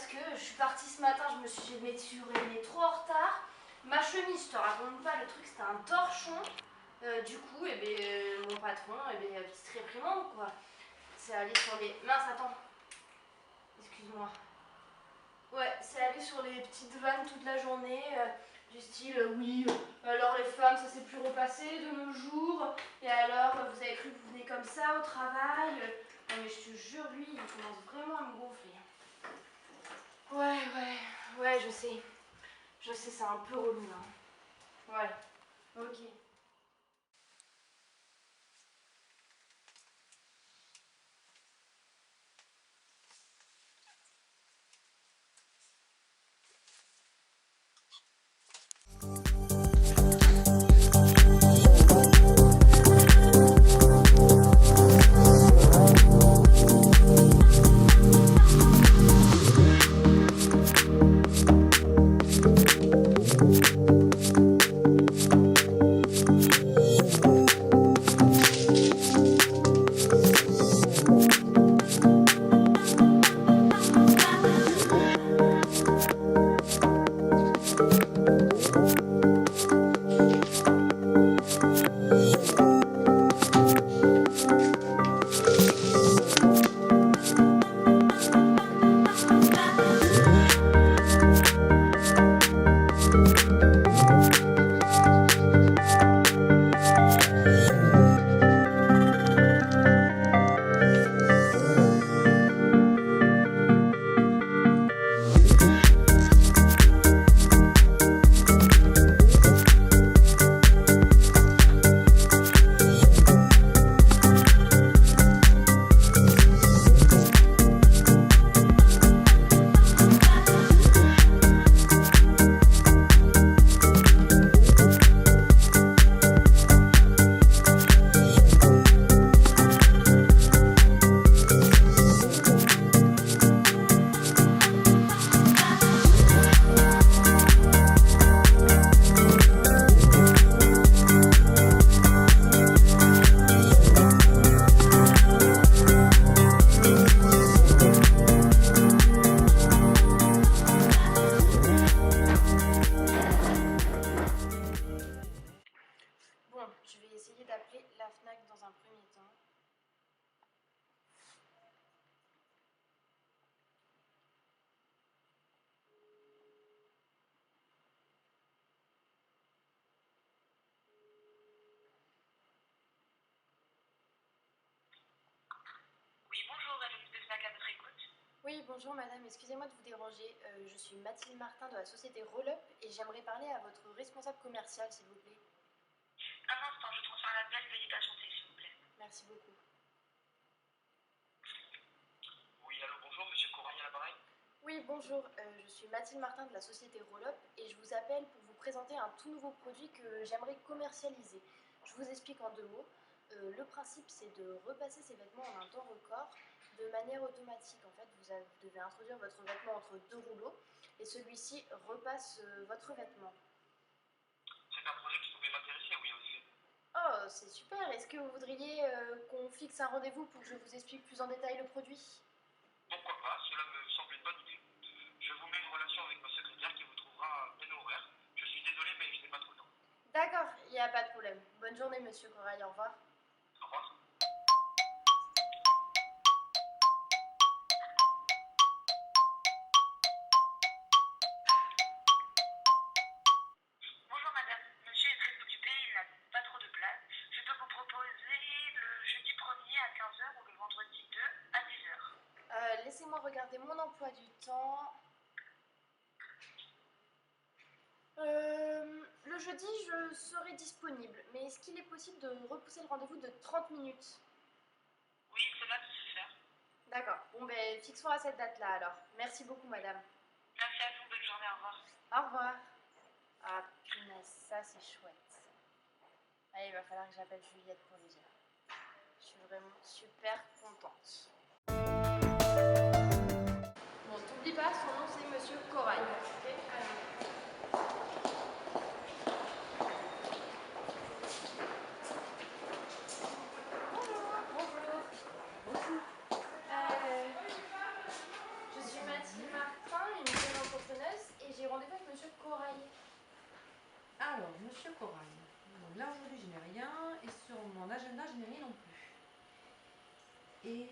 parce que je suis partie ce matin, je me suis réveillée trop en retard. Ma chemise, je te raconte pas, le truc c'était un torchon. Du coup, mon patron, petite réprimande quoi. C'est allé sur les... Mince, attends. Excuse-moi. Ouais, c'est aller sur les petites vannes toute la journée, du style oui, alors les femmes ça s'est plus repassé de nos jours, et alors vous avez cru que vous venez comme ça au travail. Non mais je te jure, lui il commence vraiment à me gonfler. Ouais, je sais, c'est un peu relou là. Ouais, ok. Bon, je vais essayer d'appeler la FNAC dans un premier temps. Oui, bonjour, Valérie de Fnac à votre écoute. Oui, bonjour madame, excusez-moi de vous déranger. Je suis Mathilde Martin de la société Rollup et j'aimerais parler à votre responsable commercial s'il vous plaît. Un instant, je transfère l'appel, veuillez patienter, s'il vous plaît. Merci beaucoup. Oui, allô, bonjour, monsieur Corail à l'appareil. Oui, bonjour, je suis Mathilde Martin de la société Rollup et je vous appelle pour vous présenter un tout nouveau produit que j'aimerais commercialiser. Je vous explique en 2 mots. Le principe c'est de repasser ces vêtements en un temps record de manière automatique. En fait, vous devez introduire votre vêtement entre 2 rouleaux et celui-ci repasse votre vêtement. C'est un projet qui pourrait m'intéresser, oui, en effet. Oh, c'est super. Est-ce que vous voudriez qu'on fixe un rendez-vous pour que je vous explique plus en détail le produit? Pourquoi pas, cela me semble une bonne idée. Je vous mets en relation avec ma secrétaire qui vous trouvera un créneau horaire. Je suis désolé, mais je n'ai pas trop de temps. D'accord, il n'y a pas de problème. Bonne journée, monsieur Corail, au revoir. Au revoir. Bonjour madame, monsieur est très occupé, il n'a pas trop de place. Je peux vous proposer le jeudi 1er à 15h ou le vendredi 2 à 10h. Laissez-moi regarder mon emploi du temps. Le jeudi, je serai disponible, mais est-ce qu'il est possible de repousser le rendez-vous de 30 minutes? Oui, cela peut se faire. D'accord, bon ben fixons à cette date-là alors. Merci beaucoup madame. Merci à vous, bonne journée, au revoir. Au revoir. Ah punaise, ça c'est chouette. Allez, il va falloir que j'appelle Juliette pour lui dire. Je suis vraiment super contente. Bon, t'oublies pas, son nom c'est Monsieur Corail. Ok, allez. Bonjour. Je suis Mathilde Martin Monsieur Corail. Donc là aujourd'hui je n'ai rien et sur mon agenda je n'ai rien non plus. Et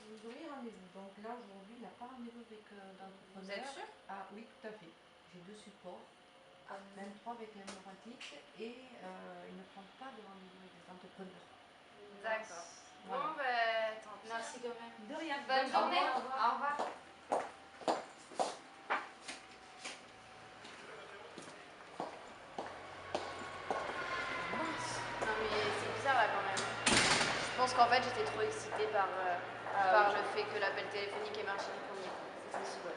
vous aurez rendez-vous. Donc là aujourd'hui il n'a pas rendez-vous avec d'entrepreneur. Vous êtes sûr? Ah oui, tout à fait. J'ai 2 supports, même 3 avec l'hémoratite et il ne prend pas de rendez-vous avec des entrepreneurs. D'accord. Voilà. Bon, bah, tant pis. Merci quand même. De rien. Bonne journée. Au revoir. Au revoir. Non mais c'est bizarre là quand même. Je pense qu'en fait j'étais trop excitée par le fait que l'appel téléphonique ait marché du premier coup. C'est possible.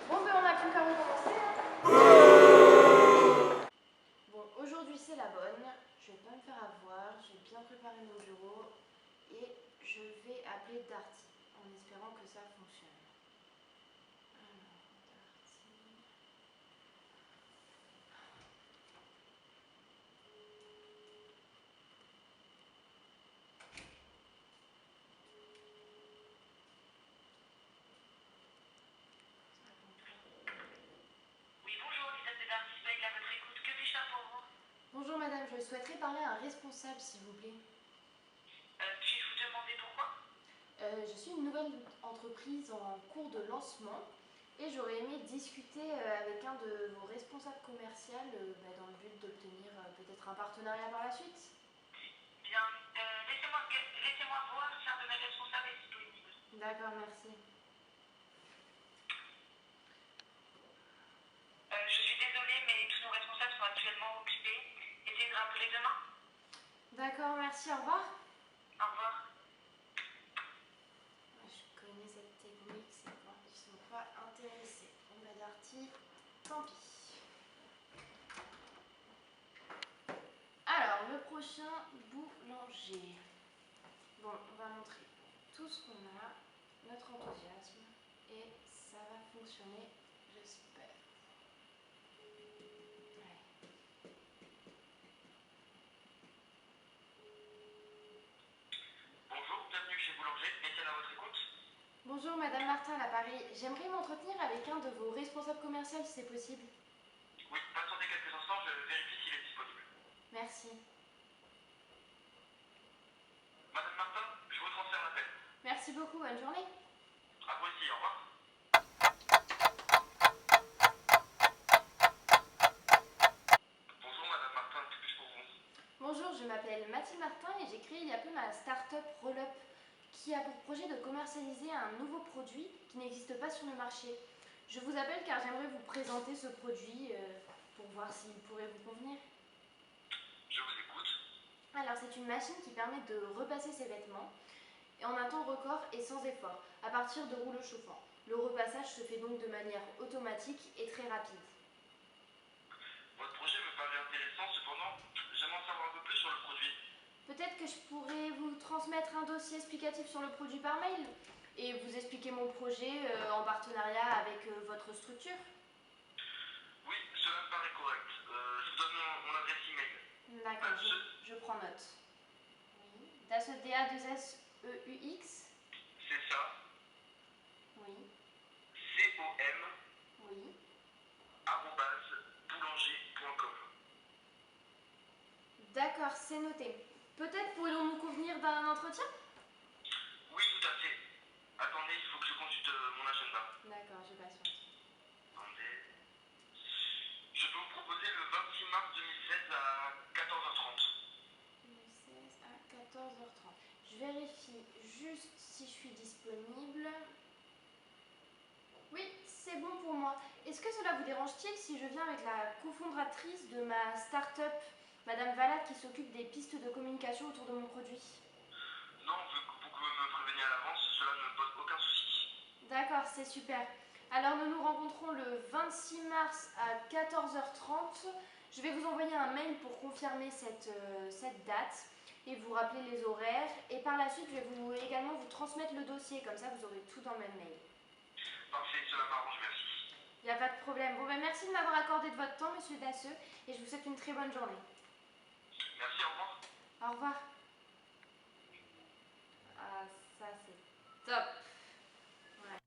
Bon ben on a plus qu'à recommencer. Hein. Bon aujourd'hui c'est la bonne. Je vais pas me faire avoir. Je vais bien préparer mon bureau et je vais appeler Darty en espérant que ça fonctionne. Alors, Darty. Oui, bonjour, Lisette de Darty Spec, à votre écoute. Que puis-je faire pour vous? Bonjour madame, je souhaiterais parler à un responsable s'il vous plaît. Puis-je vous demander pourquoi? Je suis une nouvelle entreprise en cours de lancement et j'aurais aimé discuter avec un de vos responsables commerciaux dans le but d'obtenir peut-être un partenariat par la suite. Bien, laissez-moi voir si un de mes responsables est disponible. D'accord, merci. Je suis désolée, mais tous nos responsables sont actuellement occupés. Essayez de rappeler demain. D'accord, merci, au revoir. Au revoir. Je connais cette technique, c'est quand ils sont pas intéressés. On m'a Darty, tant pis. Alors, le prochain boulanger. Bon, on va montrer tout ce qu'on a, notre enthousiasme, et ça va fonctionner, j'espère. Ouais. Bonjour, bienvenue chez Boulanger. Étienne à votre écoute. Bonjour, Madame Martin à l'appareil. J'aimerais m'entretenir avec un de vos responsables commerciaux si c'est possible. Oui, patientez quelques instants, je vérifie s'il est disponible. Merci. Madame Martin, je vous transfère l'appel. Merci beaucoup, bonne journée. À vous aussi, au revoir. Bonjour Madame Martin, que puis-je pour vous? Bonjour, je m'appelle Mathilde Martin et j'ai créé il y a peu ma start-up Roll-Up qui a pour projet de commercialiser un nouveau produit qui n'existe pas sur le marché. Je vous appelle car j'aimerais vous présenter ce produit pour voir s'il pourrait vous convenir. Je vous écoute. Alors c'est une machine qui permet de repasser ses vêtements et en un temps record et sans effort, à partir de rouleaux chauffants. Le repassage se fait donc de manière automatique et très rapide. Votre projet me paraît intéressant, cependant, j'aimerais en savoir un peu plus sur le produit. Peut-être que je pourrais vous transmettre un dossier explicatif sur le produit par mail et vous expliquer mon projet en partenariat avec votre structure. Oui, cela me paraît correct. Je vous donne mon adresse email. D'accord, je prends note. Oui. DA2SEUX. C'est ça. Oui. com Oui. @boulanger.com. D'accord, c'est noté. Peut-être pourrions-nous convenir d'un entretien? Oui, tout à fait. Attendez, il faut que je consulte mon agenda. D'accord, je patiente. Attendez. Je peux vous proposer le 26 mars 2016 à 14h30. 2016 à 14h30. Je vérifie juste si je suis disponible. Oui, c'est bon pour moi. Est-ce que cela vous dérange-t-il si je viens avec la cofondatrice de ma start-up, Madame Valade, qui s'occupe des pistes de communication autour de mon produit? Non, vous pouvez me prévenir à l'avance, cela ne me pose aucun souci. D'accord, c'est super. Alors nous nous rencontrons le 26 mars à 14h30. Je vais vous envoyer un mail pour confirmer cette date et vous rappeler les horaires. Et par la suite, je vais également vous transmettre le dossier, comme ça vous aurez tout dans le même mail. Parfait, cela m'arrange, merci. Il n'y a pas de problème. Bon, ben, merci de m'avoir accordé de votre temps, Monsieur Dasseux, et je vous souhaite une très bonne journée. Merci, au revoir. Au revoir. Ah, ça c'est top. Ouais.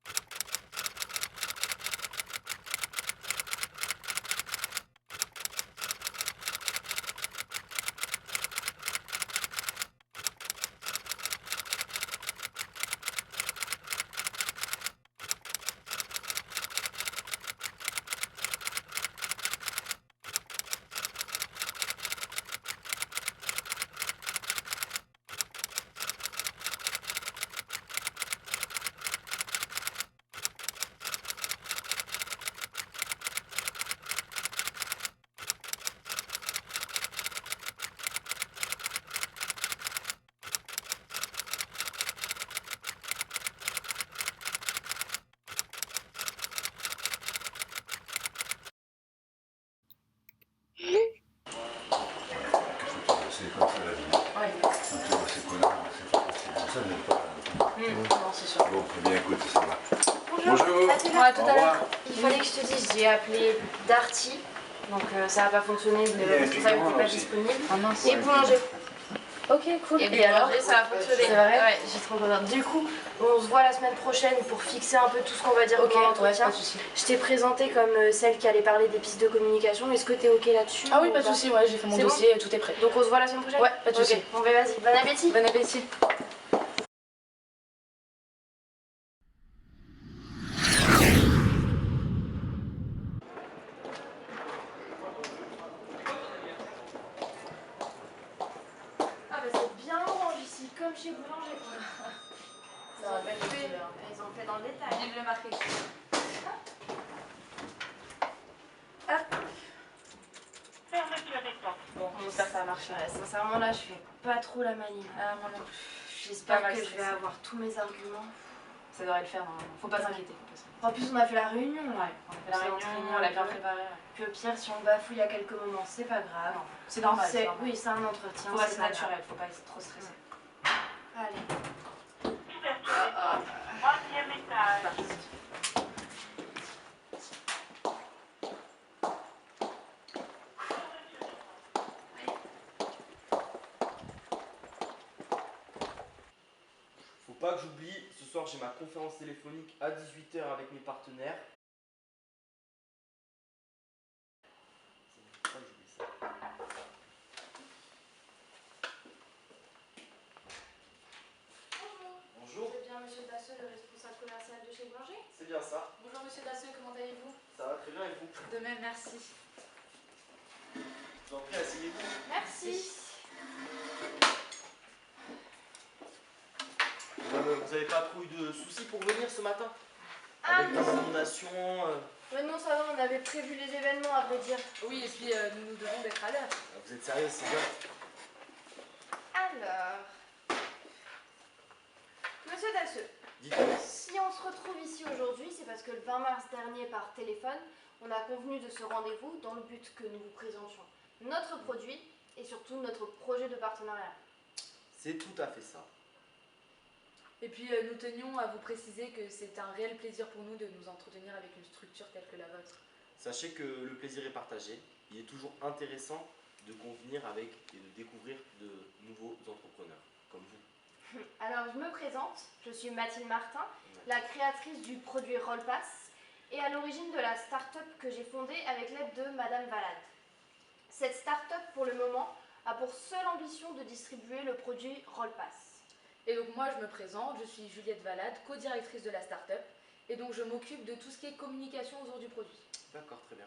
Bon, très bien, écoute, ça va. Bonjour. Bonjour. À tout Ouais, à tout Au à l'heure. revoir. Il fallait que je te dise, j'ai appelé Darty, donc ça n'a pas fonctionné, le Il y a responsable Piquant, n'était pas aussi. disponible. Ah mince. Et boulanger. Ok, cool. Et alors ça a fonctionné. C'est vrai. Ouais, j'ai trop contente. Du coup, on se voit la semaine prochaine pour fixer un peu tout ce qu'on va dire Ok, pendant ouais, l'entretien. pas de soucis. Je t'ai présenté comme celle qui allait parler des pistes de communication. Est-ce que t'es ok là-dessus Ah oui, ou pas de soucis, ouais, j'ai fait mon C'est bon dossier, tout est prêt. Donc on se voit la semaine prochaine. Ouais, pas de soucis. Ok, bon ben vas-y, bon appétit. Bon appétit. Ah bah c'est bien orange ici, comme chez Boulanger quoi. Ça rappelle les fait, couleurs. ils ont fait dans le détail. Vive le marketing. Fermeture des portes. Bon, j'espère que ça a marché. Ouais, sincèrement là je fais pas trop la maline. Ah, moi non plus. J'espère Pas mal que je vais stressée. avoir tous mes arguments. Ça devrait le faire, normalement. Faut pas s'inquiéter. En plus on a fait la réunion. Ouais, on a fait la réunion, on l'a bien préparé. Puis au pire si on bafouille à quelques moments c'est pas grave. Non, c'est normal. C'est- normal. Oui c'est un entretien. Faut c'est rester pas grave. naturel, faut pas être trop stressé. Allez. Ouverture des portes. Troisième étage. Faut pas que j'oublie, ce soir j'ai ma conférence téléphonique à 18 h avec mes partenaires. Faut pas que j'oublie ça. Bonjour, C'est bien monsieur Dasseux, le responsable commercial de chez Boulanger. c'est bien ça. Bonjour Monsieur Dasseux, comment allez-vous? Ça va très bien et vous? De même, merci. Je vous en prie, asseyez-vous. Merci. Vous avez pas trop eu de soucis pour venir ce matin? Ah Avec les inondations Mais non ça va, on avait prévu les événements à vrai dire. Oui, et puis nous devons d'être à l'heure. Vous êtes sérieux, c'est bien. Alors. Monsieur Dasseux, Dites-moi. si on se retrouve ici aujourd'hui, c'est parce que le 20 mars dernier par téléphone, on a convenu de ce rendez-vous dans le but que nous vous présentions notre produit et surtout notre projet de partenariat. C'est tout à fait ça. Et puis nous tenions à vous préciser que c'est un réel plaisir pour nous de nous entretenir avec une structure telle que la vôtre. Sachez que le plaisir est partagé. Il est toujours intéressant de convenir avec et de découvrir de nouveaux entrepreneurs comme vous. Alors je me présente, je suis Mathilde Martin, la créatrice du produit Rollpass et à l'origine de la start-up que j'ai fondée avec l'aide de Madame Valade. Cette start-up pour le moment a pour seule ambition de distribuer le produit Rollpass. Et donc moi je me présente, je suis Juliette Valade, co-directrice de la start-up. Et donc je m'occupe de tout ce qui est communication autour du produit. D'accord, très bien.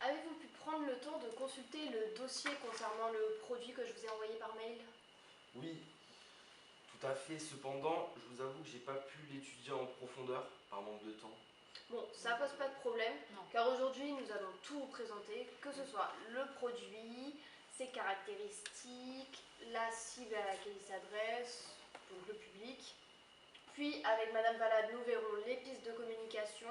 Avez-vous pu prendre le temps de consulter le dossier concernant le produit que je vous ai envoyé par mail? Oui, tout à fait. Cependant, je vous avoue que j'ai pas pu l'étudier en profondeur par manque de temps. Bon, ça pose pas de problème, Non. car aujourd'hui nous allons tout vous présenter, que ce soit le produit, ses caractéristiques, la cible à laquelle il s'adresse, donc le public. Puis avec Madame Valade, nous verrons les pistes de communication.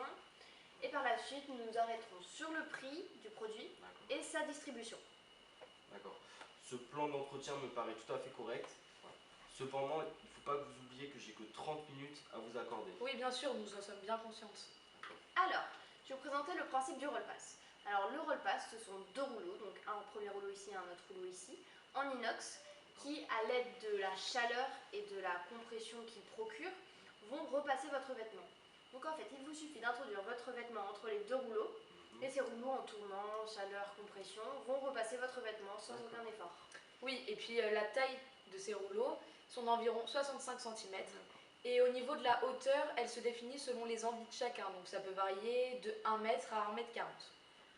Et par la suite, nous nous arrêterons sur le prix du produit D'accord. et sa distribution. D'accord. Ce plan d'entretien me paraît tout à fait correct. Cependant, il ne faut pas que vous oubliez que j'ai que 30 minutes à vous accorder. Oui bien sûr, nous en sommes bien conscientes. Alors, je vais vous présenter le principe du Rollpass. Alors le Rollpass, ce sont deux rouleaux, donc un premier rouleau ici et un autre rouleau ici, en inox, qui à l'aide de la chaleur et de la compression qu'ils procurent, vont repasser votre vêtement. Donc en fait, il vous suffit d'introduire votre vêtement entre les deux rouleaux, et ces rouleaux en tournant, chaleur, compression, vont repasser votre vêtement sans aucun effort. Oui, et puis la taille de ces rouleaux sont d'environ 65 cm. Et au niveau de la hauteur, elle se définit selon les envies de chacun. Donc ça peut varier de 1 m à 1 m 40.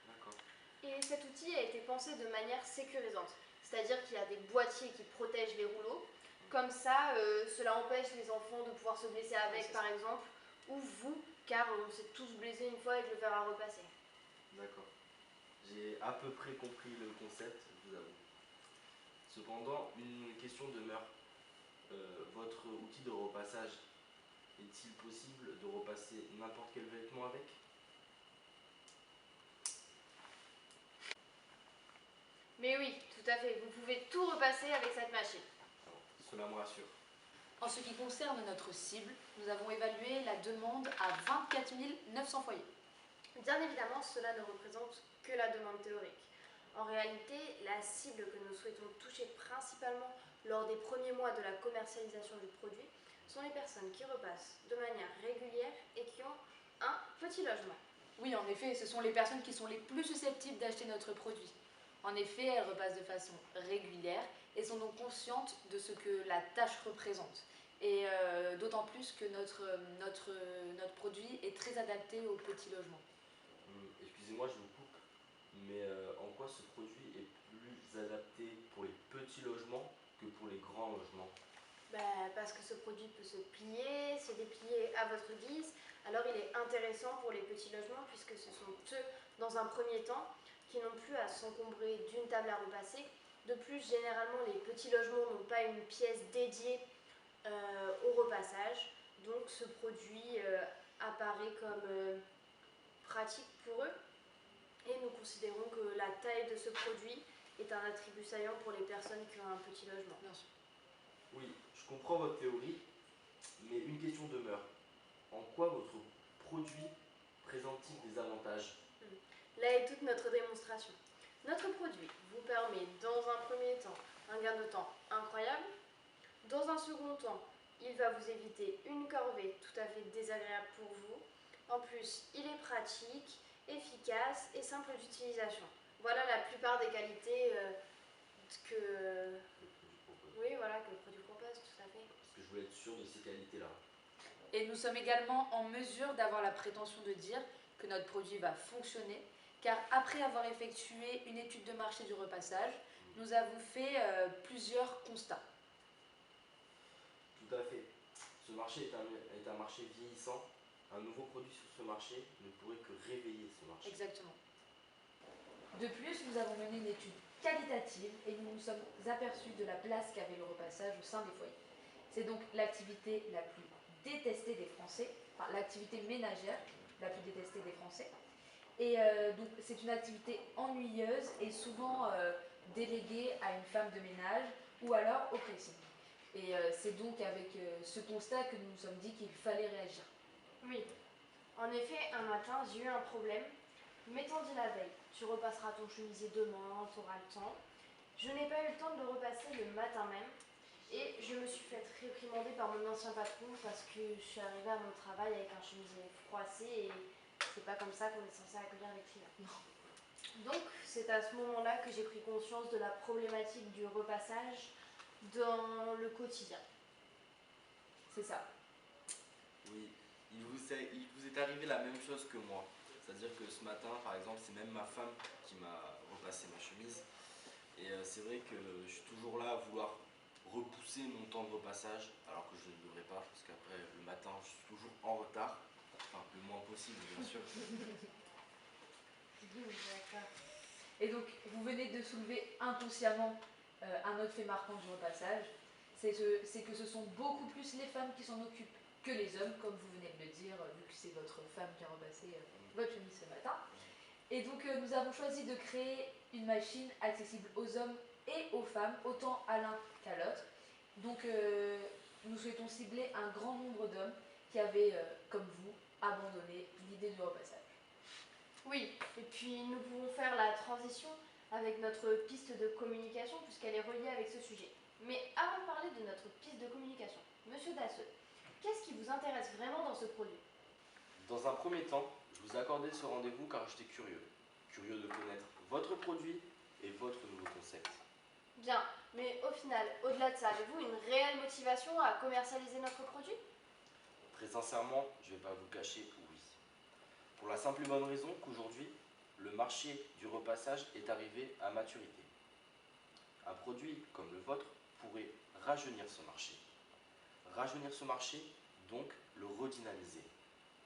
D'accord. Et cet outil a été pensé de manière sécurisante, c'est-à-dire qu'il y a des boîtiers qui protègent les rouleaux. Comme ça, cela empêche les enfants de pouvoir se blesser avec, par exemple, ou vous, car on s'est tous blessés une fois avec le fer à repasser. D'accord. J'ai à peu près compris le concept, je vous avoue. Cependant, une question demeure. Votre outil de repassage, est-il possible de repasser n'importe quel vêtement avec? Mais oui, tout à fait, vous pouvez tout repasser avec cette machine. Cela me rassure. En ce qui concerne notre cible, nous avons évalué la demande à 24 900 foyers. Bien évidemment, cela ne représente que la demande théorique. En réalité, la cible que nous souhaitons toucher principalement lors des premiers mois de la commercialisation du produit sont les personnes qui repassent de manière régulière et qui ont un petit logement. Oui, en effet, ce sont les personnes qui sont les plus susceptibles d'acheter notre produit. En effet, elles repassent de façon régulière et sont donc conscientes de ce que la tâche représente. Et d'autant plus que notre produit est très adapté aux petits logements. Excusez-moi, je vous coupe, mais en quoi ce produit est plus adapté pour les petits logements que pour les grands logements? Parce que ce produit peut se plier, se déplier à votre guise, alors il est intéressant pour les petits logements puisque ce sont eux, dans un premier temps, qui n'ont plus à s'encombrer d'une table à repasser. De plus, généralement, les petits logements n'ont pas une pièce dédiée au repassage, donc ce produit apparaît comme pratique pour eux. Et nous considérons que la taille de ce produit est un attribut saillant pour les personnes qui ont un petit logement. Bien sûr. Oui, je comprends votre théorie, mais une question demeure. En quoi votre produit présente-t-il des avantages? Là est toute notre démonstration. Notre produit vous permet dans un premier temps un gain de temps incroyable. Dans un second temps, il va vous éviter une corvée tout à fait désagréable pour vous. En plus, il est pratique, efficace et simple d'utilisation. Voilà la plupart des qualités que oui, voilà, que le produit propose, tout à fait. Parce que je voulais être sûr de ces qualités-là. Et nous sommes également en mesure d'avoir la prétention de dire que notre produit va fonctionner, car après avoir effectué une étude de marché du repassage, nous avons fait plusieurs constats. Tout à fait. Ce marché est un marché vieillissant. Un nouveau produit sur ce marché ne pourrait que réveiller ce marché. Exactement. De plus, nous avons mené une étude qualitative et nous nous sommes aperçus de la place qu'avait le repassage au sein des foyers. C'est donc l'activité la plus détestée des Français, enfin l'activité ménagère la plus détestée des Français. Et donc c'est une activité ennuyeuse et souvent déléguée à une femme de ménage ou alors au pressing. Et c'est donc avec ce constat que nous nous sommes dit qu'il fallait réagir. Oui. En effet, un matin, j'ai eu un problème. M'étant dit la veille, tu repasseras ton chemisier demain, tu auras le temps. Je n'ai pas eu le temps de le repasser le matin même. Et je me suis fait réprimander par mon ancien patron parce que je suis arrivée à mon travail avec un chemisier froissé et c'est pas comme ça qu'on est censé accueillir les clients. Donc c'est à ce moment-là que j'ai pris conscience de la problématique du repassage dans le quotidien. C'est ça. Oui, il vous est arrivé la même chose que moi. C'est-à-dire que ce matin, par exemple, c'est même ma femme qui m'a repassé ma chemise. Et c'est vrai que je suis toujours là à vouloir repousser mon temps de repassage, alors que je ne devrais pas, parce qu'après le matin, je suis toujours en retard. Enfin, le moins possible, bien sûr. D'accord. Et donc, vous venez de soulever inconsciemment un autre fait marquant du repassage, c'est que ce sont beaucoup plus les femmes qui s'en occupent que les hommes, comme vous venez de le dire, vu que c'est votre femme qui a repassé votre chemise ce matin. Et donc, nous avons choisi de créer une machine accessible aux hommes et aux femmes, autant à l'un qu'à l'autre. Donc, nous souhaitons cibler un grand nombre d'hommes qui avaient, comme vous, abandonné l'idée du repassage. Oui, et puis nous pouvons faire la transition avec notre piste de communication puisqu'elle est reliée avec ce sujet. Mais avant de parler de notre piste de communication, Monsieur Dasseux, qu'est-ce qui vous intéresse vraiment dans ce produit? Dans un premier temps, je vous ai accordé ce rendez-vous car j'étais curieux. Curieux de connaître votre produit et votre nouveau concept. Bien, mais au final, au-delà de ça, avez-vous une réelle motivation à commercialiser notre produit? Très sincèrement, je ne vais pas vous cacher, oui. Pour la simple et bonne raison qu'aujourd'hui, le marché du repassage est arrivé à maturité. Un produit comme le vôtre pourrait rajeunir ce marché. Rajeunir ce marché, donc le redynamiser.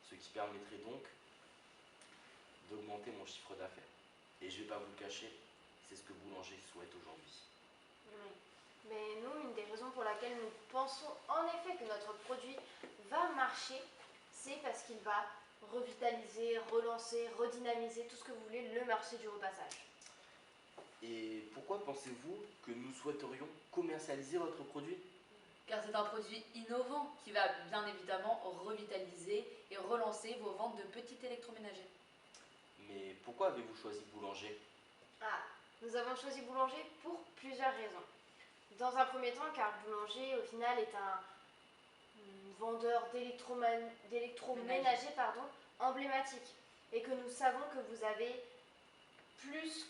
Ce qui permettrait donc d'augmenter mon chiffre d'affaires. Et je ne vais pas vous le cacher, c'est ce que Boulanger souhaite aujourd'hui. Oui. Mais nous, une des raisons pour laquelle nous pensons en effet que notre produit va marcher, c'est parce qu'il va revitaliser, relancer, redynamiser, tout ce que vous voulez, le marché du repassage. Et pourquoi pensez-vous que nous souhaiterions commercialiser votre produit? car c'est un produit innovant qui va bien évidemment revitaliser et relancer vos ventes de petits électroménagers. Mais pourquoi avez-vous choisi boulanger? Ah, nous avons choisi boulanger pour plusieurs raisons. Dans un premier temps, car boulanger, au final, est un vendeur d'électroménager emblématique. Et que nous savons que vous avez plus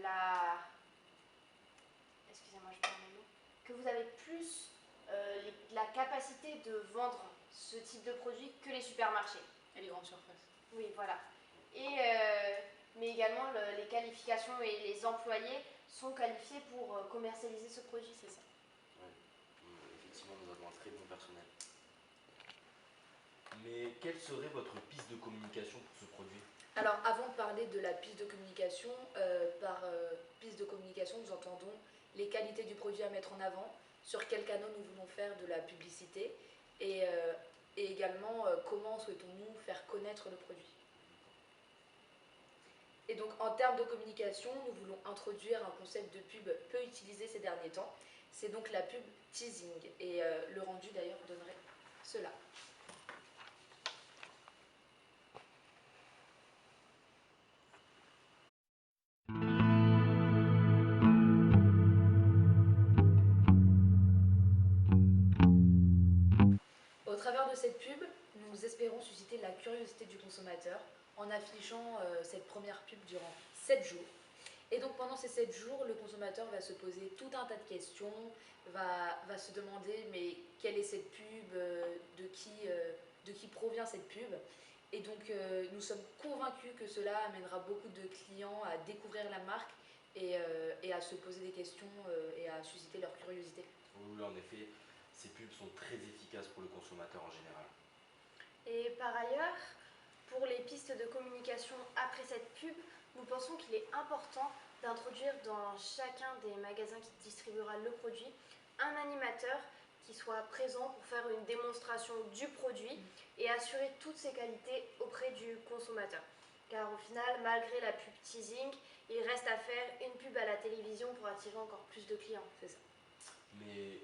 la... Excusez-moi, je perds mes mots. Que vous avez plus la capacité de vendre ce type de produit que les supermarchés. Et les grandes surfaces. Oui, voilà. Mais également, les qualifications et les employés sont qualifiés pour commercialiser ce produit. C'est ça. Ouais. Effectivement, nous avons un très bon personnel. Mais quelle serait votre piste de communication pour ce produit? Alors, avant de parler de la piste de communication, par piste de communication, nous entendons les qualités du produit à mettre en avant, sur quels canaux nous voulons faire de la publicité et également comment souhaitons-nous faire connaître le produit. Et donc, en termes de communication, nous voulons introduire un concept de pub peu utilisé ces derniers temps. C'est donc la pub teasing. Et le rendu d'ailleurs donnerait cela. Au travers de cette pub, nous espérons susciter la curiosité du consommateur en affichant cette première pub durant 7 jours. Et donc pendant ces 7 jours, le consommateur va se poser tout un tas de questions, va se demander mais quelle est cette pub, de qui provient cette pub. Et donc nous sommes convaincus que cela amènera beaucoup de clients à découvrir la marque et à se poser des questions et à susciter leur curiosité. Oui, en effet, ces pubs sont très efficaces pour le consommateur en général. Et par ailleurs, pour les pistes de communication après cette pub, nous pensons qu'il est important d'introduire dans chacun des magasins qui distribuera le produit un animateur qui soit présent pour faire une démonstration du produit et assurer toutes ses qualités auprès du consommateur. Car au final, malgré la pub teasing, il reste à faire une pub à la télévision pour attirer encore plus de clients. C'est ça. Mais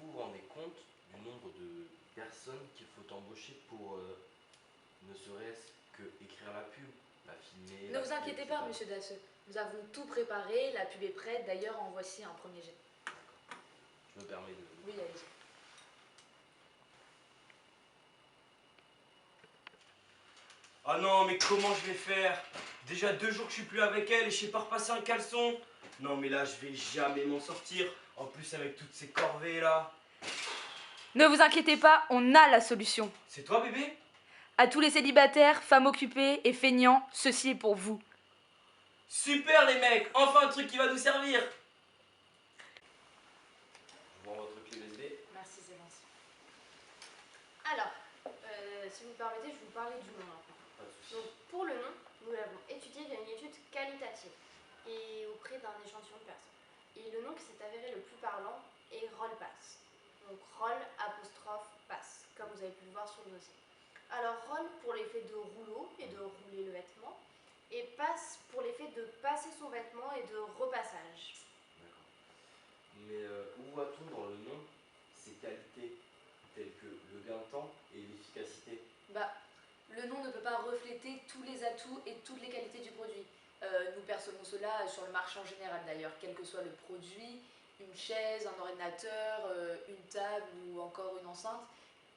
vous rendez compte du nombre de personnes qu'il faut embaucher pour ne serait-ce que écrire la pub, la filmer. Ne vous inquiétez pas, monsieur Dasseux. Nous avons tout préparé, la pub est prête. D'ailleurs, en voici un premier jet. Je me permets de... Oui, allez-y. Ah non, mais comment je vais faire? Déjà 2 jours que je suis plus avec elle et je sais pas repasser un caleçon. Non, mais là, je vais jamais m'en sortir. En plus, avec toutes ces corvées là. Ne vous inquiétez pas, on a la solution. C'est toi, bébé? À tous les célibataires, femmes occupées et feignants, ceci est pour vous. Super, les mecs! Enfin un truc qui va nous servir! Je vois votre clé USB. Merci, c'est gentil. Alors, si vous me permettez, je vais vous parler du nom maintenant. Pas de soucis. Donc, pour le nom, nous l'avons étudié via une étude qualitative et auprès d'un échantillon de personnes. Et le nom qui s'est avéré le plus parlant est Rollpass. Donc Roll apostrophe pass, comme vous avez pu le voir sur le dossier. Alors Roll pour l'effet de rouleau et de rouler le vêtement, et Pass pour l'effet de passer son vêtement et de repassage. D'accord. Mais où voit-on dans le nom ces qualités telles que le gain de temps et l'efficacité? Bah, le nom ne peut pas refléter tous les atouts et toutes les qualités du produit. Nous percevons cela sur le marché en général d'ailleurs, quel que soit le produit, une chaise, un ordinateur, une table ou encore une enceinte.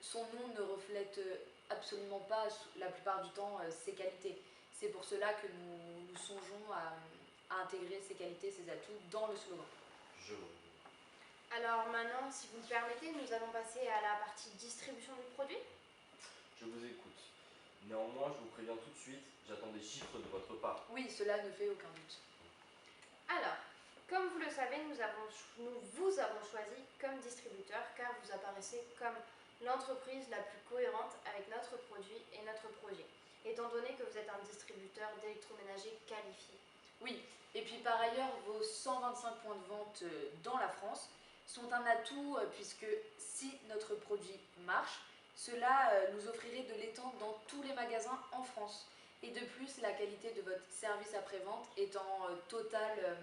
Son nom ne reflète absolument pas la plupart du temps ses qualités. C'est pour cela que nous songeons à intégrer ces qualités, ces atouts dans le slogan. Je vois. Alors maintenant, si vous me permettez, nous allons passer à la partie distribution du produit. Je vous écoute. Néanmoins, je vous préviens tout de suite, j'attends des chiffres de votre part. Oui, cela ne fait aucun doute. Alors, comme vous le savez, nous vous avons choisi comme distributeur car vous apparaissez comme l'entreprise la plus cohérente avec notre produit et notre projet, étant donné que vous êtes un distributeur d'électroménager qualifié. Oui, et puis par ailleurs, vos 125 points de vente dans la France sont un atout puisque si notre produit marche, cela nous offrirait de l'étendre dans tous les magasins en France. Et de plus, la qualité de votre service après-vente est en totale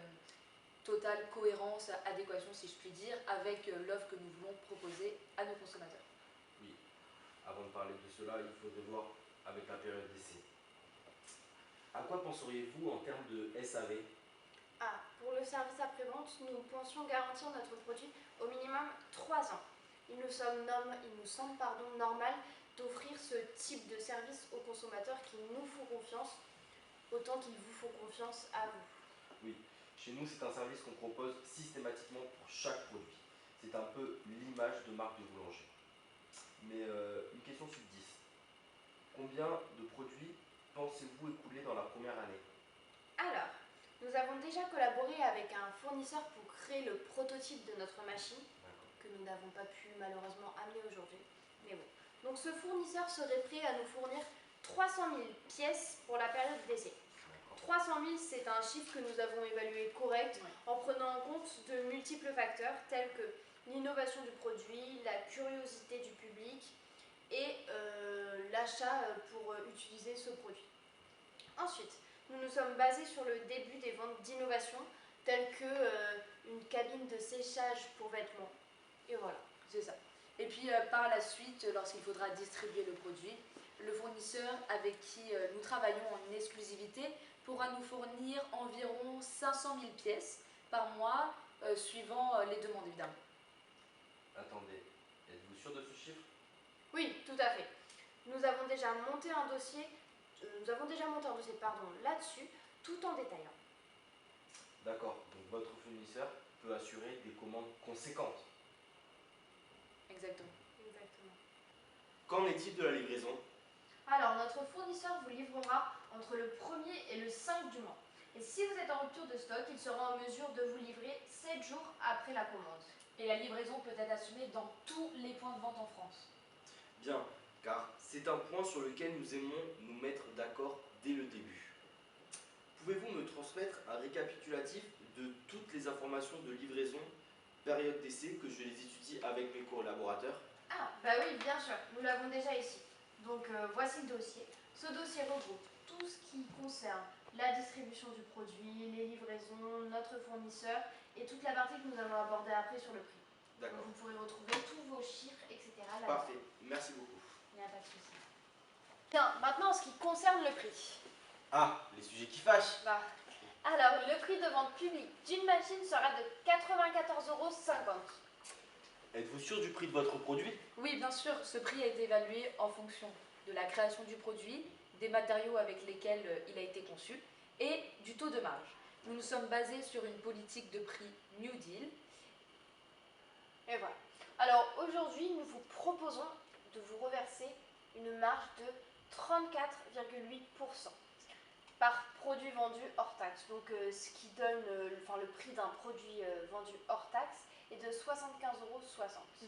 cohérence, adéquation, si je puis dire, avec l'offre que nous voulons proposer à nos consommateurs. Oui. Avant de parler de cela, il faudrait voir avec la période d'essai. À quoi penseriez-vous en termes de SAV? Ah, pour le service après-vente, nous pensions garantir notre produit au minimum 3 ans. Il nous semble normal d'offrir ce type de service aux consommateurs qui nous font confiance, autant qu'ils vous font confiance à vous. Oui. Chez nous, c'est un service qu'on propose systématiquement pour chaque produit. C'est un peu l'image de marque de boulanger. Mais une question sur 10. Combien de produits pensez-vous écouler dans la première année? Alors, nous avons déjà collaboré avec un fournisseur pour créer le prototype de notre machine, D'accord. que nous n'avons pas pu malheureusement amener aujourd'hui. Mais bon. Donc ce fournisseur serait prêt à nous fournir 300 000 pièces pour la période d'essai. 300 000, c'est un chiffre que nous avons évalué correct en prenant en compte de multiples facteurs tels que l'innovation du produit, la curiosité du public et l'achat pour utiliser ce produit. Ensuite, nous nous sommes basés sur le début des ventes d'innovation telles que une cabine de séchage pour vêtements. Et voilà. C'est ça. Et puis par la suite, lorsqu'il faudra distribuer le produit, le fournisseur avec qui nous travaillons en exclusivité pourra nous fournir environ 500 000 pièces par mois, suivant les demandes évidemment. Attendez, êtes-vous sûr de ce chiffre? Oui, tout à fait. Nous avons déjà monté un dossier, là-dessus, tout en détaillant. D'accord, donc votre fournisseur peut assurer des commandes conséquentes. Exactement. Exactement. Qu'en est-il de la livraison? Alors, notre fournisseur vous livrera entre le 1er et le 5 du mois. Et si vous êtes en rupture de stock, il sera en mesure de vous livrer 7 jours après la commande. Et la livraison peut être assumée dans tous les points de vente en France. Bien, car c'est un point sur lequel nous aimons nous mettre d'accord dès le début. Pouvez-vous me transmettre un récapitulatif de toutes les informations de livraison, période d'essai, que je les étudie avec mes collaborateurs? Ah, bah oui, bien sûr, nous l'avons déjà ici. Donc voici le dossier. Ce dossier regroupe tout ce qui concerne la distribution du produit, les livraisons, notre fournisseur et toute la partie que nous allons aborder après sur le prix. Donc D'accord. vous pourrez retrouver tous vos chiffres, etc. là-dedans. Parfait, merci beaucoup. Il n'y a pas de souci. Bien, maintenant en ce qui concerne le prix. Ah, les sujets qui fâchent. Bah, alors, le prix de vente publique d'une machine sera de 94,50 €. Êtes-vous sûr du prix de votre produit? Oui, bien sûr, ce prix a été évalué en fonction de la création du produit, des matériaux avec lesquels il a été conçu et du taux de marge. Nous nous sommes basés sur une politique de prix New Deal. Et voilà. Alors aujourd'hui, nous vous proposons de vous reverser une marge de 34,8% par produit vendu hors taxe. Donc ce qui donne le prix d'un produit vendu hors taxe est de 75,60 €.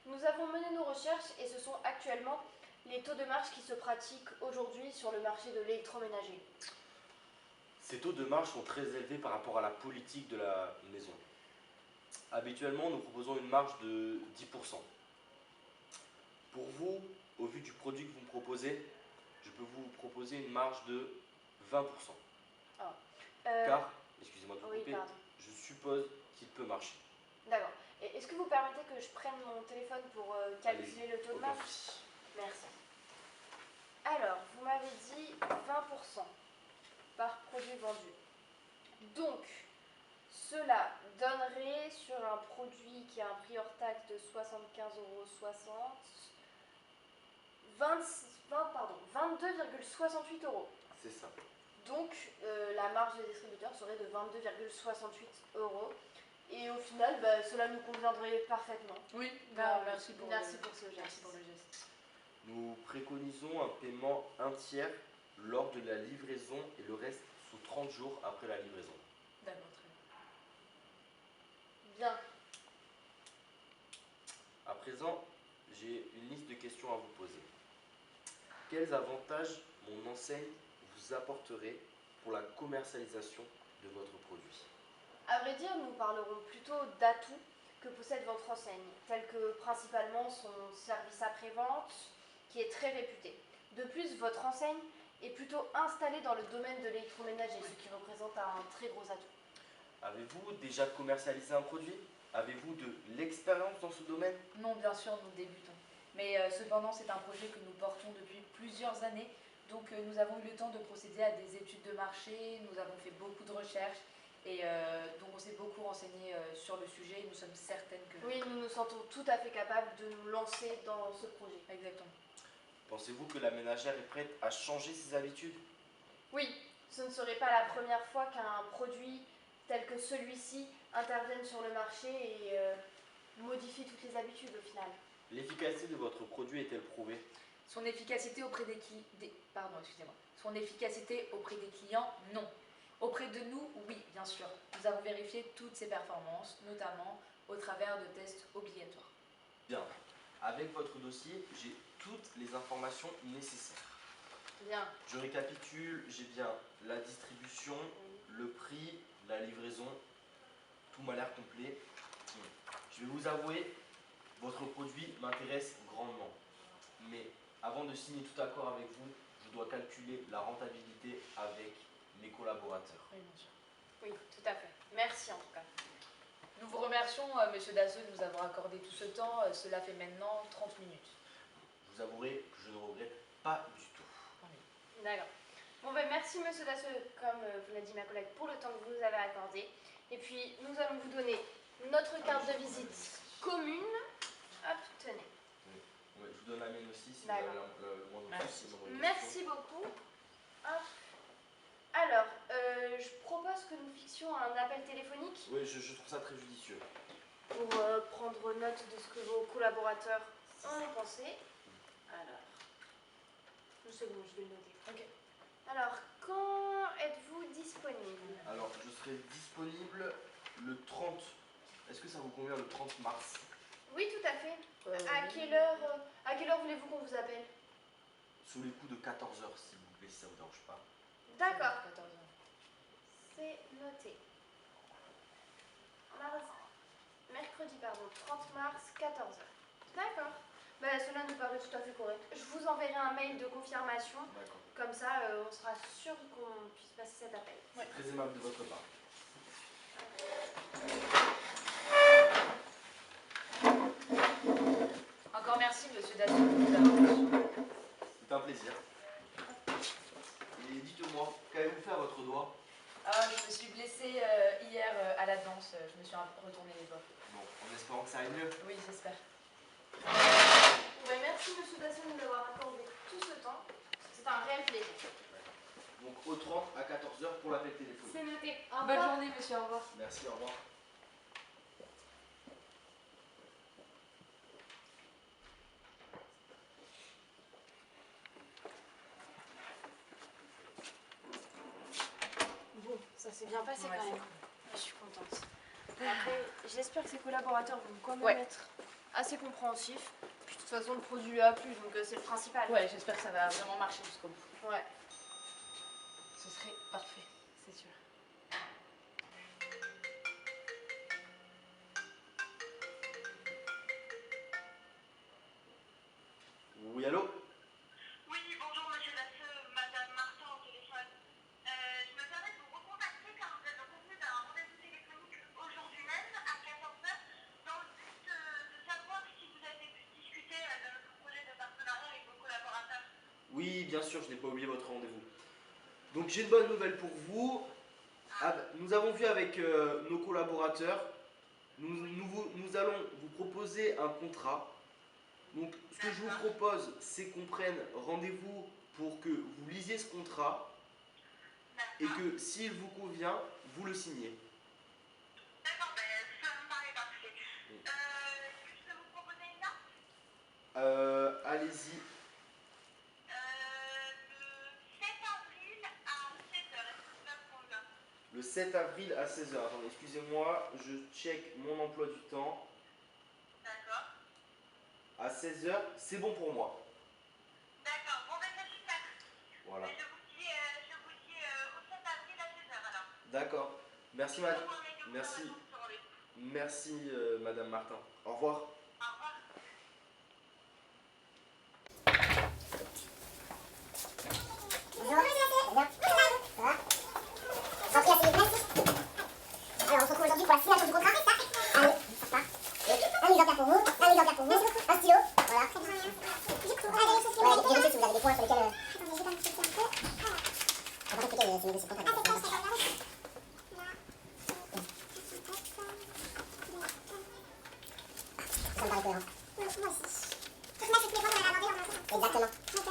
Nous avons mené nos recherches et ce sont actuellement les taux de marge qui se pratiquent aujourd'hui sur le marché de l'électroménager. Ces taux de marge sont très élevés par rapport à la politique de la maison. Habituellement, nous proposons une marge de 10%. Pour vous, au vu du produit que vous me proposez, je peux vous proposer une marge de 20%. Car, excusez-moi de vous Oui, couper, pardon. je suppose qu'il peut marcher. D'accord. Et est-ce que vous permettez que je prenne mon téléphone pour calculer le taux de Aucun marge? souci. Merci. Alors, vous m'avez dit 20% par produit vendu. Donc, cela donnerait sur un produit qui a un prix hors taxe de 75,60 €, 22,68 €. C'est ça. Donc, la marge des distributeurs serait de 22,68 €. Et au final, cela nous conviendrait parfaitement. Oui, Merci pour ce geste. Merci pour le geste. Nous préconisons un paiement un tiers lors de la livraison et le reste sous 30 jours après la livraison. D'accord, très bien. Bien. À présent, j'ai une liste de questions à vous poser. Quels avantages mon enseigne vous apporterait pour la commercialisation de votre produit? À vrai dire, nous parlerons plutôt d'atouts que possède votre enseigne, tels que principalement son service après-vente, qui est très réputé. De plus, votre enseigne est plutôt installé dans le domaine de l'électroménager, ce qui représente un très gros atout. Avez-vous déjà commercialisé un produit? Avez-vous de l'expérience dans ce domaine? Non, bien sûr, nous débutons. Mais cependant, c'est un projet que nous portons depuis plusieurs années. Donc nous avons eu le temps de procéder à des études de marché, nous avons fait beaucoup de recherches et donc on s'est beaucoup renseigné sur le sujet et nous sommes certaines que... Oui, nous nous sentons tout à fait capables de nous lancer dans ce projet. Exactement. Pensez-vous que la ménagère est prête à changer ses habitudes? Oui, ce ne serait pas la première fois qu'un produit tel que celui-ci intervienne sur le marché et modifie toutes les habitudes au final. L'efficacité de votre produit est-elle prouvée? Son efficacité auprès Son efficacité auprès des clients, non. Auprès de nous, oui, bien sûr. Nous avons vérifié toutes ses performances, notamment au travers de tests obligatoires. Bien. Avec votre dossier, j'ai toutes les informations nécessaires. Bien. Je récapitule, j'ai bien la distribution, le prix, la livraison, tout m'a l'air complet. Je vais vous avouer, votre produit m'intéresse grandement. Mais avant de signer tout accord avec vous, je dois calculer la rentabilité avec mes collaborateurs. Oui, bien sûr. Oui, tout à fait. Merci en tout cas. Nous vous remercions, Monsieur Dasseux, de nous avoir accordé tout ce temps. Cela fait maintenant 30 minutes. Je vous avouerai que je ne regrette pas du tout. D'accord. Bon ben merci Monsieur Dasseux, comme vous l'a dit ma collègue, pour le temps que vous nous avez accordé. Et puis nous allons vous donner notre carte de visite commune. Hop, tenez. Ouais, je vous donne la mienne aussi si vous avez le moindre Merci. souci, moindre Merci question. beaucoup. Hop. Alors, je propose que nous fixions un appel téléphonique Oui, je trouve ça très judicieux. pour prendre note de ce que vos collaborateurs ont pensé. Alors, c'est bon, je vais le noter. Ok. Alors, quand êtes-vous disponible? Alors, je serai disponible le 30. Est-ce que ça vous convient le 30 mars? Oui, tout à fait. À Oui. quelle heure voulez-vous qu'on vous appelle? Sous les coups de 14 h, s'il vous plaît, si ça vous dérange pas. D'accord, 14 heures. c'est noté. Mercredi, 30 mars, 14 h. D'accord. Ben, cela nous paraît tout à fait correct. Je vous enverrai un mail de confirmation. D'accord. Comme ça, on sera sûr qu'on puisse passer cet appel. C'est très aimable de votre part. Encore merci, Monsieur Dasseux, de nous avoir reçus. C'est un plaisir. Et dites-moi, qu'avez-vous fait à votre doigt? Je me suis blessée hier à la danse. Je me suis un peu retourné les doigts. Bon, en espérant que ça aille mieux. Oui, j'espère. Ben, merci Monsieur Dasson de nous avoir accordé tout ce temps. C'est un réel plaisir. Donc au 30 à 14 h pour l'appel téléphonique. C'est noté. Au Bonne revoir. journée, monsieur. Au revoir. Merci, au revoir. Bon, ça s'est bien passé Ouais, quand c'est même. Je suis contente. Après, j'espère que ses collaborateurs vont quand même Ouais. être assez compréhensifs. Puis de toute façon, le produit lui a plu, donc c'est le principal. Ouais, j'espère que ça va vraiment marcher jusqu'au bout. Ouais. Ce serait parfait, c'est sûr. Oui, allô? Oui, bonjour Monsieur Dasseux, Madame Martin au téléphone. Je me permets de vous recontacter car nous avons convenu d'un rendez-vous téléphonique aujourd'hui même à 14 h dans le but de savoir si vous avez pu discuter de notre projet de partenariat avec vos collaborateurs. Oui, bien sûr, je n'ai pas oublié votre rendez-vous. Donc j'ai une bonne nouvelle pour vous. Nous avons vu avec nos collaborateurs, nous allons vous proposer un contrat. Donc ce que je vous propose, c'est qu'on prenne rendez-vous pour que vous lisiez ce contrat et que s'il vous convient, vous le signez. D'accord, ben ça me paraît parfait. Est-ce que je peux vous proposer une date? Allez-y. Le 7 avril à 16 h, est-ce que cela vous convient? Le 7 avril à 16 h. Attendez, excusez-moi, je check mon emploi du temps. D'accord. À 16 h, c'est bon pour moi. D'accord, bon ben c'est super. Voilà. Je vous dis au 7 avril à 16 h alors. D'accord. Merci, Merci. Merci, Madame Martin. Au revoir. Au revoir. Viens signer des contrats. Ça me paraît cohérent. Moi aussi. Tout là, c'est tous les points qu'on avait abordés en un seul temps. Exactement. Donc,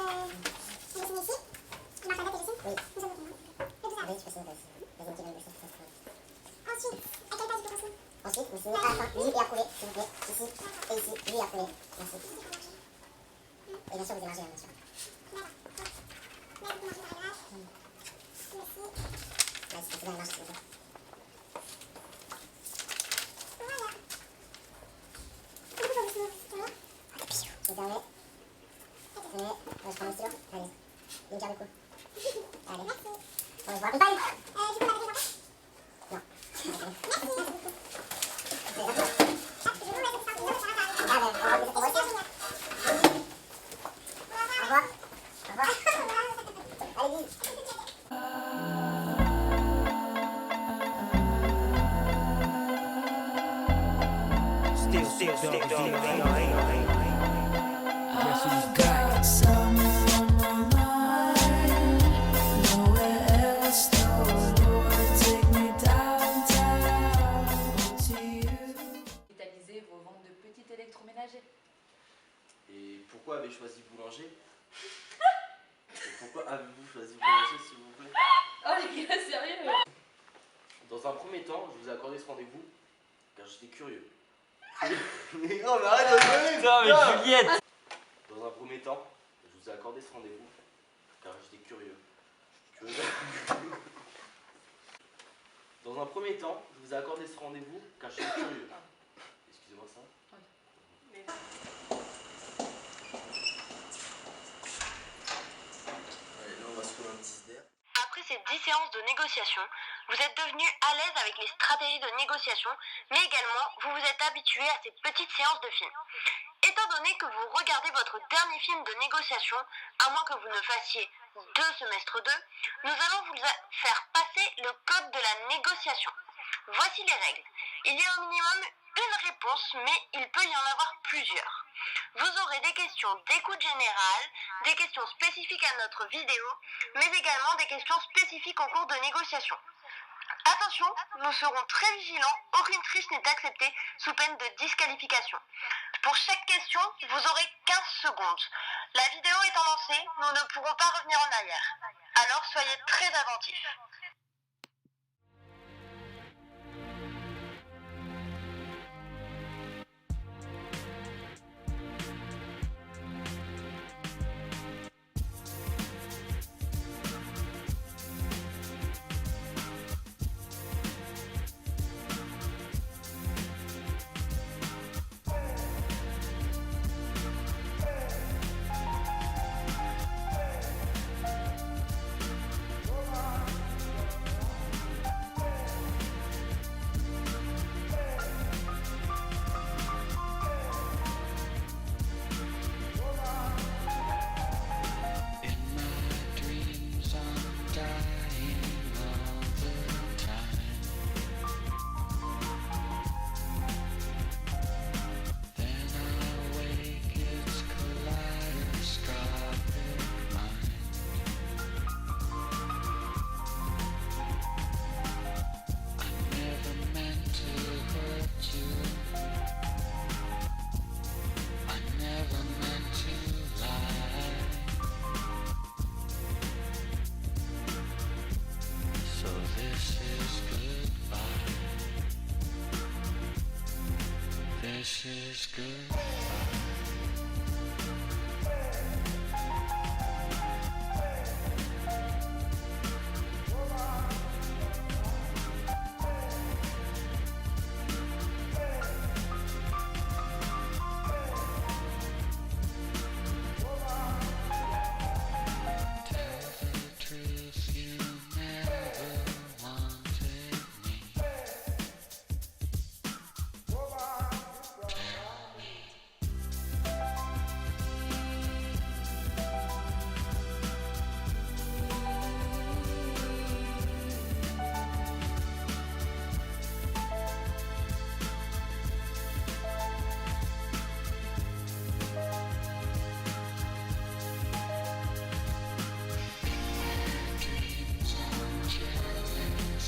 on signe ici. Tu marques la date et je signe. Oui. Nous avons fini. Le 12 avril. Oui, tu peux signer ta vas-y, petit négocier. Ensuite, à quelle page il faut qu'on signe? Ensuite, vous signez à la fin. Lui est approuvé, s'il vous plaît. Ici et ici. Lui est approuvé. Merci. Et bien sûr, vous émargez, bien sûr. D'accord. Là, vous marquez le paragraphe. Merci. Là, ici, c'est bien émargé, s'il vous plaît. Voilà. Du coup, vous signez. C'est bon? C'est terminé. C'est terminé. Je prends le stylo. Allez. Une carte de coup. Allez. Merci. Bon, je vous raccompagne. Du coup, on a des enfants? Non. Merci. C'est d'accord. Je vous laisse faire une autre paragraphe. Ah, ben, on va vous laisser pour vous. Au revoir. Au revoir. Allez-y. Digitaliser vos ventes de petits électroménagers. Et pourquoi avez-vous choisi boulanger? Et pourquoi avez-vous choisi boulanger, s'il vous plaît? Oh les gars, sérieux? Dans un premier temps, je vous ai accordé ce rendez-vous car j'étais curieux. Mais gros, mais arrête de rigoler! Putain, mais Juliette! Dans un premier temps, je vous ai accordé ce rendez-vous car j'étais curieux. Dans un premier temps, je vous ai accordé ce rendez-vous car j'étais curieux. Excusez-moi ça. Mais... Allez, là on va se prendre un petit d'air. Après ces 10 séances de négociation, vous êtes devenu à l'aise avec les stratégies de négociation, mais également vous vous êtes habitué à ces petites séances de film. Étant donné que vous regardez votre dernier film de négociation, à moins que vous ne fassiez 2 semestres 2, nous allons vous faire passer le code de la négociation. Voici les règles. Il y a au minimum une réponse, mais il peut y en avoir plusieurs. Vous aurez des questions d'écoute générale, des questions spécifiques à notre vidéo, mais également des questions spécifiques en cours de négociation. Attention, nous serons très vigilants, aucune triche n'est acceptée sous peine de disqualification. Pour chaque question, vous aurez 15 secondes. La vidéo étant lancée, nous ne pourrons pas revenir en arrière. Alors soyez très attentifs. This is good.